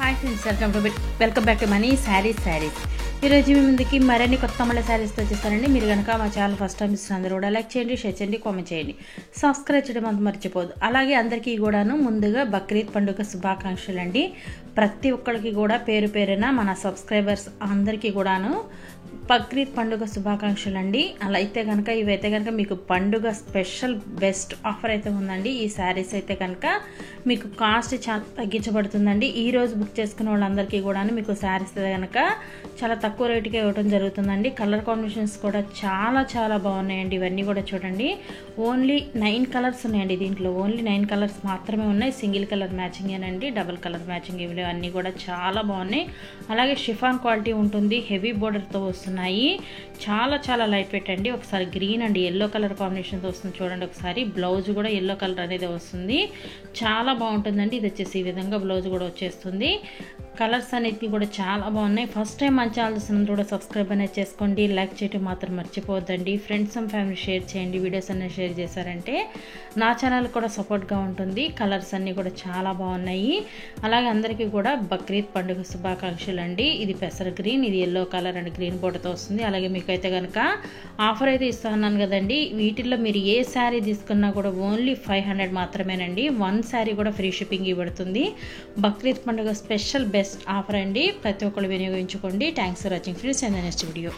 Hi friends, welcome back to money saris. ఈరోజు మీ ముందుకి మరిన్ని కొత్త మళ్ళీ శారీస్తో వచ్చేస్తానండి. మీరు కనుక మా ఛానల్ ఫస్ట్ టైం ఇస్తున్న అందరూ కూడా లైక్ చేయండి, షేర్ చేయండి, కామెంట్ చేయండి, సబ్స్క్రైబ్ చేయడం అంత మర్చిపోదు. అలాగే అందరికీ కూడాను ముందుగా బక్రీద్ పండుగ శుభాకాంక్షలు అండి. ప్రతి ఒక్కరికి కూడా పేరు పేరున మన సబ్స్క్రైబర్స్ అందరికీ కూడాను బక్రీద్ పండుగ శుభాకాంక్షలు అండి. అలా అయితే కనుక ఇవైతే కనుక మీకు పండుగ స్పెషల్ బెస్ట్ ఆఫర్ అయితే ఉందండి. ఈ శారీస్ అయితే కనుక మీకు కాస్ట్ చాలా తగ్గించబడుతుందండి. ఈరోజు బుక్ చేసుకున్న వాళ్ళందరికీ కూడాను మీకు శారీస్ అయితే కనుక చాలా తక్కువ రేటుకే ఇవ్వడం జరుగుతుందండి. కలర్ కాంబినేషన్స్ కూడా చాలా చాలా బాగున్నాయండి. ఇవన్నీ కూడా చూడండి, ఓన్లీ 9 కలర్స్ ఉన్నాయండి. దీంట్లో ఓన్లీ 9 కలర్స్ మాత్రమే ఉన్నాయి. సింగిల్ కలర్ మ్యాచింగ్ ఏనండి, డబుల్ కలర్ మ్యాచింగ్ ఇవి అన్నీ కూడా చాలా బాగున్నాయి. అలాగే షిఫాన్ క్వాలిటీ ఉంటుంది, హెవీ బోర్డర్తో వస్తున్నాయి, చాలా చాలా లైట్ వెయిట్ అండి. ఒకసారి గ్రీన్ అండ్ ఎల్లో కలర్ కాంబినేషన్తో వస్తుంది చూడండి. ఒకసారి బ్లౌజ్ కూడా ఎల్లో కలర్ అనేది వస్తుంది, చాలా బాగుంటుందండి. ఇది వచ్చేసి ఈ విధంగా బ్లౌజ్ కూడా వచ్చేస్తుంది. కలర్స్ అనేది కూడా చాలా బాగున్నాయి. ఫస్ట్ టైం మన ఛానల్ చూస్తున్నందుకు కూడా సబ్స్క్రైబ్ అనేది చేసుకోండి, లైక్ చేయడం మాత్రం మర్చిపోవద్దండి. ఫ్రెండ్స్ అండ్ ఫ్యామిలీ షేర్ చేయండి. వీడియోస్ అన్నీ షేర్ చేశారంటే నా ఛానల్ కూడా సపోర్ట్గా ఉంటుంది. కలర్స్ అన్నీ కూడా చాలా బాగున్నాయి. అలాగే అందరికీ కూడా బక్రీద్ పండుగ శుభాకాంక్షలు అండి. ఇది పెసర గ్రీన్, ఇది ఎల్లో కలర్ అండ్ గ్రీన్ బోర్డర్తో వస్తుంది. అలాగే మీకు అయితే కనుక ఆఫర్ అయితే ఇస్తున్నాను కదండి. వీటిల్లో మీరు ఏ శారీ తీసుకున్నా కూడా ఓన్లీ 500 మాత్రమేనండి. 1 శారీ కూడా ఫ్రీ షిప్పింగ్ ఇవ్వబడుతుంది. బక్రీద్ పండుగ స్పెషల్ బెస్ట్ ఆఫర్ అండి. ప్రతి ఒక్కరు వినియోగించుకోండి. Thanks for watching friends. And next video.